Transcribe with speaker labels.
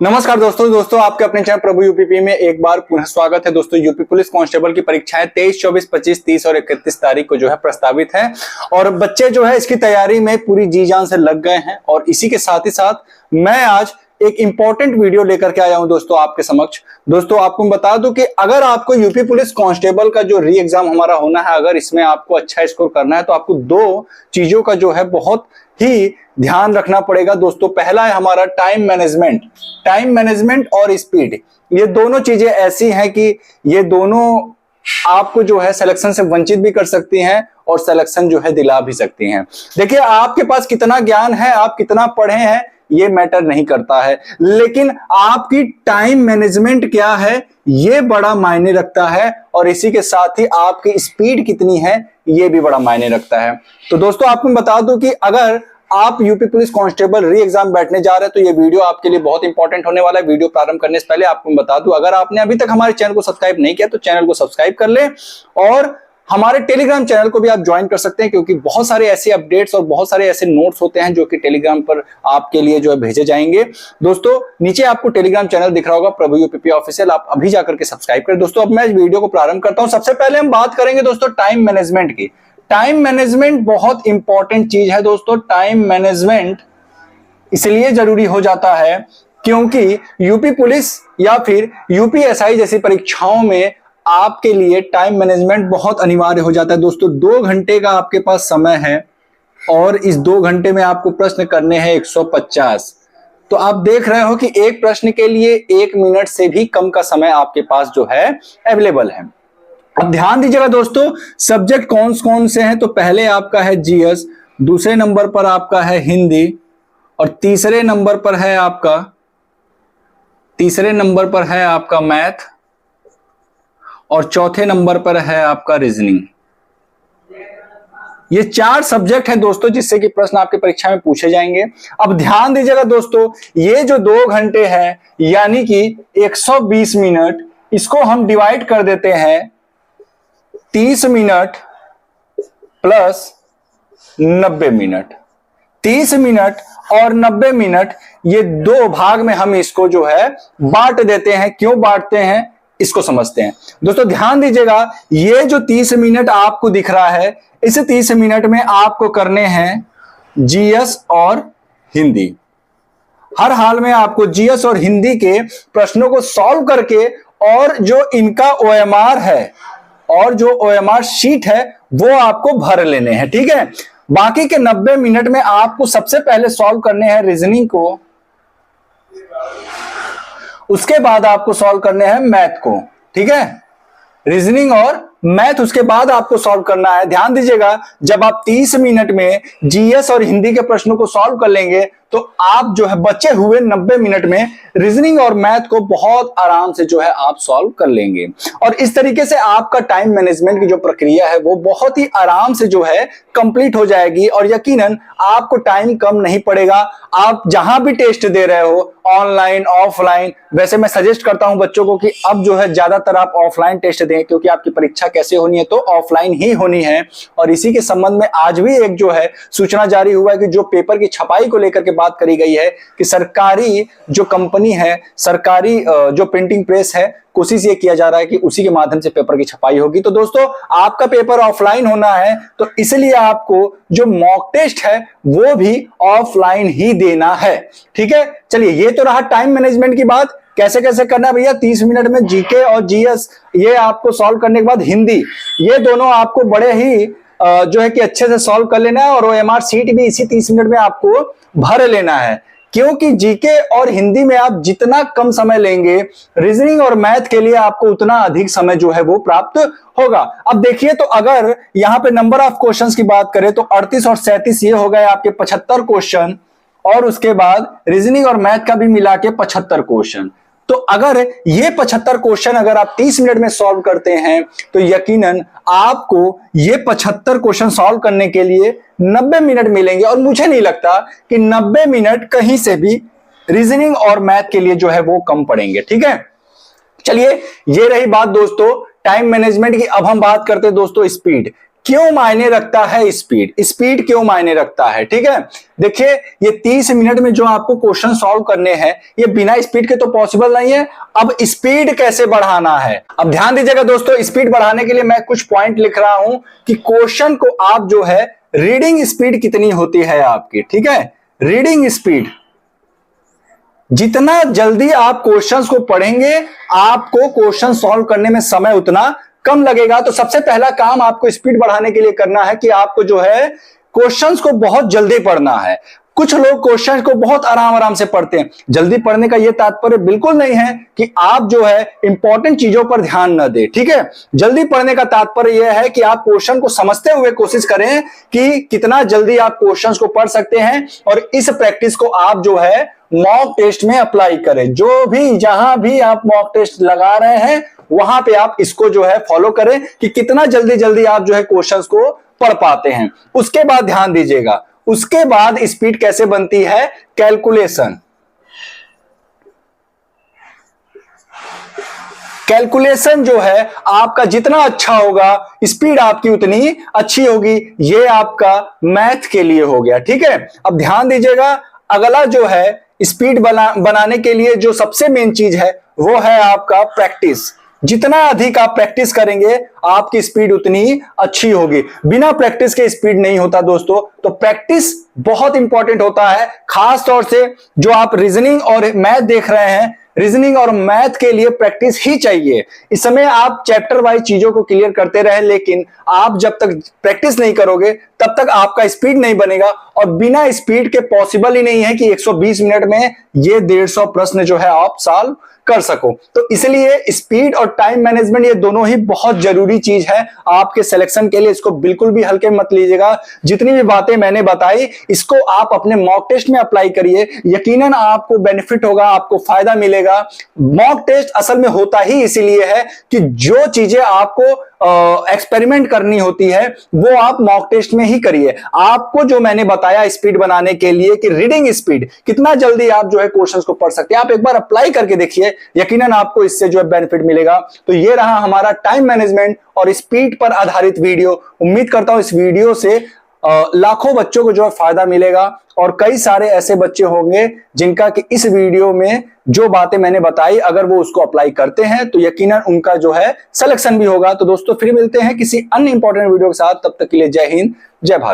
Speaker 1: नमस्कार दोस्तों आपके अपने चैनल प्रभु यूपीपी में एक बार पुनः स्वागत है। दोस्तों यूपी पुलिस कांस्टेबल की परीक्षाएं 23, 24, 25, 30 और 31 तारीख को जो है प्रस्तावित है और बच्चे जो है इसकी तैयारी में पूरी जी जान से लग गए हैं। और इसी के साथ ही साथ मैं आज एक इंपॉर्टेंट वीडियो लेकर के आया हूं दोस्तों आपके समक्ष। दोस्तों आपको बता दूं कि अगर आपको यूपी पुलिस कांस्टेबल का जो री एग्जाम हमारा होना है, अगर इसमें आपको अच्छा स्कोर करना है तो आपको दो चीजों का जो है बहुत ही ध्यान रखना पड़ेगा दोस्तों। पहला है हमारा टाइम मैनेजमेंट और स्पीड। ये दोनों चीजें ऐसी हैं कि ये दोनों आपको जो है सिलेक्शन से वंचित भी कर सकती हैं और सिलेक्शन जो है दिला भी सकती हैं। देखिए आपके पास कितना ज्ञान है, आप कितना पढ़े हैं, ये मैटर नहीं करता है, लेकिन आपकी टाइम मैनेजमेंट क्या है ये बड़ा मायने रखता है और इसी के साथ ही आपकी स्पीड कितनी है ये भी बड़ा मायने रखता है। तो दोस्तों आपको बता दूं कि अगर आप यूपी पुलिस कांस्टेबल री एग्जाम बैठने जा रहे हैं तो ये वीडियो आपके लिए बहुत इंपॉर्टेंट होने वाला है। वीडियो प्रारंभ करने से पहले आपको बता दूं, अगर आपने अभी तक हमारे चैनल को सब्सक्राइब नहीं किया तो चैनल को सब्सक्राइब कर ले और हमारे टेलीग्राम चैनल को भी आप ज्वाइन कर सकते हैं, क्योंकि बहुत सारे ऐसे अपडेट्स और बहुत सारे ऐसे नोट्स होते हैं जो कि टेलीग्राम पर आपके लिए जो है भेजे जाएंगे। दोस्तों नीचे आपको टेलीग्राम चैनल दिख रहा होगा प्रभु यूपीपी ऑफिशियल, आप अभी जाकर के सब्सक्राइब करें। दोस्तों अब मैं इस वीडियो को प्रारंभ करता हूं। सबसे पहले हम बात करेंगे दोस्तों टाइम मैनेजमेंट की। टाइम मैनेजमेंट बहुत इंपॉर्टेंट चीज है दोस्तों। टाइम मैनेजमेंट इसलिए जरूरी हो जाता है क्योंकि यूपी पुलिस या फिर यूपीएसआई जैसी परीक्षाओं में आपके लिए टाइम मैनेजमेंट बहुत अनिवार्य हो जाता है दोस्तों। 2 घंटे का आपके पास समय है और इस 2 घंटे में आपको प्रश्न करने हैं 150। तो आप देख रहे हो कि एक प्रश्न के लिए 1 मिनट से भी कम का समय आपके पास जो है अवेलेबल है। अब ध्यान दीजिएगा दोस्तों, सब्जेक्ट कौन कौन से हैं। तो पहले आपका है जीएस, दूसरे नंबर पर आपका है हिंदी और तीसरे नंबर पर है आपका मैथ और चौथे नंबर पर है आपका रीजनिंग। ये 4 सब्जेक्ट हैं दोस्तों जिससे कि प्रश्न आपके परीक्षा में पूछे जाएंगे। अब ध्यान दीजिएगा दोस्तों, ये जो 2 घंटे हैं यानी कि 120 मिनट, इसको हम डिवाइड कर देते हैं 30 मिनट प्लस 90 मिनट। 30 मिनट और 90 मिनट ये 2 भाग में हम इसको जो है बांट देते हैं। क्यों बांटते हैं इसको समझते हैं दोस्तों। ध्यान दीजिएगा, ये जो 30 मिनट आपको दिख रहा है, इस 30 मिनट में आपको करने हैं जीएस और हिंदी। हर हाल में आपको जीएस और हिंदी के प्रश्नों को सॉल्व करके और जो इनका ओएमआर है और जो ओएमआर शीट है वो आपको भर लेने हैं, ठीक है। बाकी के 90 मिनट में आपको सबसे पहले सॉल्व करने हैं रीजनिंग को, उसके बाद आपको सॉल्व करने हैं मैथ को, ठीक है। रीजनिंग और मैथ उसके बाद आपको सॉल्व करना है। ध्यान दीजिएगा, जब आप 30 मिनट में जीएस और हिंदी के प्रश्नों को सॉल्व कर लेंगे तो आप जो है बचे हुए 90 मिनट में रीजनिंग और मैथ को बहुत आराम से जो है आप सॉल्व कर लेंगे। और इस तरीके से आपका टाइम मैनेजमेंट की जो प्रक्रिया है वो बहुत ही आराम से जो है कंप्लीट हो जाएगी और यकीनन आपको टाइम कम नहीं पड़ेगा। आप जहां भी टेस्ट दे रहे हो, ऑनलाइन ऑफलाइन, वैसे मैं सजेस्ट करता हूं बच्चों को कि अब जो है ज्यादातर आप ऑफलाइन टेस्ट दें, क्योंकि आपकी परीक्षा कैसे होनी है तो ऑफलाइन ही होनी है। और इसी के संबंध में आज भी एक जो है सूचना जारी हुआ है कि जो पेपर की छपाई को लेकर के बात करी गई है कि सरकारी जो कंपनी है, सरकारी जो प्रिंटिंग प्रेस है, कोशिश ये किया जा रहा है कि उसी के माध्यम से पेपर की छपाई होगी। तो दोस्तों आपका पेपर ऑफलाइन होना है तो इसलिए आपको जो मॉक टेस्ट है वो भी ऑफलाइन ही देना है, ठीक है। चलिए ये तो रहा टाइम मैनेजमेंट की बात, कैसे कैसे करना है भैया। 30 मिनट में जीके और जीएस ये आपको सॉल्व करने के बाद हिंदी, ये दोनों आपको बड़े ही जो है कि अच्छे से सॉल्व कर लेना है और ओएमआर शीट भी इसी 30 मिनट में आपको भर लेना है। क्योंकि जीके और हिंदी में आप जितना कम समय लेंगे, रीजनिंग और मैथ के लिए आपको उतना अधिक समय जो है वो प्राप्त होगा। अब देखिए, तो अगर यहां पे नंबर ऑफ क्वेश्चंस की बात करें तो 38 और 37 ये हो गए आपके 75 क्वेश्चन और उसके बाद रीजनिंग और मैथ का भी मिला के 75 क्वेश्चन। तो अगर ये 75 क्वेश्चन अगर आप 30 मिनट में सॉल्व करते हैं तो यकीनन आपको ये 75 क्वेश्चन सॉल्व करने के लिए 90 मिनट मिलेंगे। और मुझे नहीं लगता कि 90 मिनट कहीं से भी रीजनिंग और मैथ के लिए जो है वो कम पड़ेंगे, ठीक है। चलिए ये रही बात दोस्तों टाइम मैनेजमेंट की। अब हम बात करते हैं दोस्तों स्पीड। क्यों मायने रखता है स्पीड, स्पीड क्यों मायने रखता है। ठीक है, देखिए ये 30 मिनट में जो आपको क्वेश्चन सॉल्व करने हैं ये बिना स्पीड के तो पॉसिबल नहीं है। अब स्पीड कैसे बढ़ाना है, अब ध्यान दीजिएगा दोस्तों। स्पीड बढ़ाने के लिए मैं कुछ पॉइंट लिख रहा हूं कि क्वेश्चन को आप जो है रीडिंग स्पीड कितनी होती है आपकी। ठीक है, रीडिंग स्पीड, जितना जल्दी आप क्वेश्चंस को पढ़ेंगे आपको क्वेश्चन सॉल्व करने में समय उतना कम लगेगा। तो सबसे पहला काम आपको स्पीड बढ़ाने के लिए करना है कि आपको जो है क्वेश्चंस को बहुत जल्दी पढ़ना है। कुछ लोग क्वेश्चन को बहुत आराम आराम से पढ़ते हैं। जल्दी पढ़ने का यह तात्पर्य बिल्कुल नहीं है कि आप जो है इंपॉर्टेंट चीजों पर ध्यान न दें। ठीक है, जल्दी पढ़ने का तात्पर्य यह है कि आप क्वेश्चन को समझते हुए कोशिश करें कि कितना जल्दी आप क्वेश्चन को पढ़ सकते हैं, और इस प्रैक्टिस को आप जो है मॉक टेस्ट में अप्लाई करें। जो भी जहां भी आप मॉक टेस्ट लगा रहे हैं वहां पे आप इसको जो है फॉलो करें कि कितना जल्दी जल्दी आप जो है क्वेश्चंस को पढ़ पाते हैं। उसके बाद ध्यान दीजिएगा, उसके बाद स्पीड कैसे बनती है, कैलकुलेशन। कैलकुलेशन जो है आपका जितना अच्छा होगा स्पीड आपकी उतनी अच्छी होगी। ये आपका मैथ के लिए हो गया। ठीक है, अब ध्यान दीजिएगा, अगला जो है स्पीड बनाने के लिए जो सबसे मेन चीज है वो है आपका प्रैक्टिस। जितना अधिक आप प्रैक्टिस करेंगे आपकी स्पीड उतनी अच्छी होगी। बिना प्रैक्टिस के स्पीड नहीं होता दोस्तों। तो प्रैक्टिस बहुत इंपॉर्टेंट होता है, खास तौर से जो आप रीजनिंग और मैथ देख रहे हैं। रीजनिंग और मैथ के लिए प्रैक्टिस ही चाहिए। इस समय आप चैप्टर वाइज चीजों को क्लियर करते रहे, लेकिन आप जब तक प्रैक्टिस नहीं करोगे तब तक आपका स्पीड नहीं बनेगा। और बिना स्पीड के पॉसिबल ही नहीं है कि 120 मिनट में ये 150 प्रश्न जो है आप सॉल्व कर सको। तो इसलिए स्पीड और टाइम मैनेजमेंट ये दोनों ही बहुत जरूरी चीज है आपके सिलेक्शन के लिए। इसको बिल्कुल भी हल्के मत लीजिएगा। जितनी भी बातें मैंने बताई इसको आप अपने मॉक टेस्ट में अप्लाई करिए, यकीनन आपको बेनिफिट होगा, आपको फायदा मिलेगा। मॉक टेस्ट असल में होता ही इसीलिए है कि जो चीजें आपको एक्सपेरिमेंट करनी होती है वो आप मॉक टेस्ट में ही करिए। आपको जो मैंने बताया स्पीड बनाने के लिए कि रीडिंग स्पीड, कितना जल्दी आप जो है क्वेश्चंस को पढ़ सकते हैं, आप एक बार अप्लाई करके देखिए, यकीनन आपको इससे जो है बेनिफिट मिलेगा। तो ये रहा हमारा टाइम मैनेजमेंट और स्पीड पर आधारित वीडियो। उम्मीद करता हूं इस वीडियो से लाखों बच्चों को जो है फायदा मिलेगा, और कई सारे ऐसे बच्चे होंगे जिनका कि इस वीडियो में जो बातें मैंने बताई अगर वो उसको अप्लाई करते हैं तो यकीनन उनका जो है सिलेक्शन भी होगा। तो दोस्तों फिर मिलते हैं किसी अन्य इंपॉर्टेंट वीडियो के साथ, तब तक के लिए जय हिंद, जय भारत।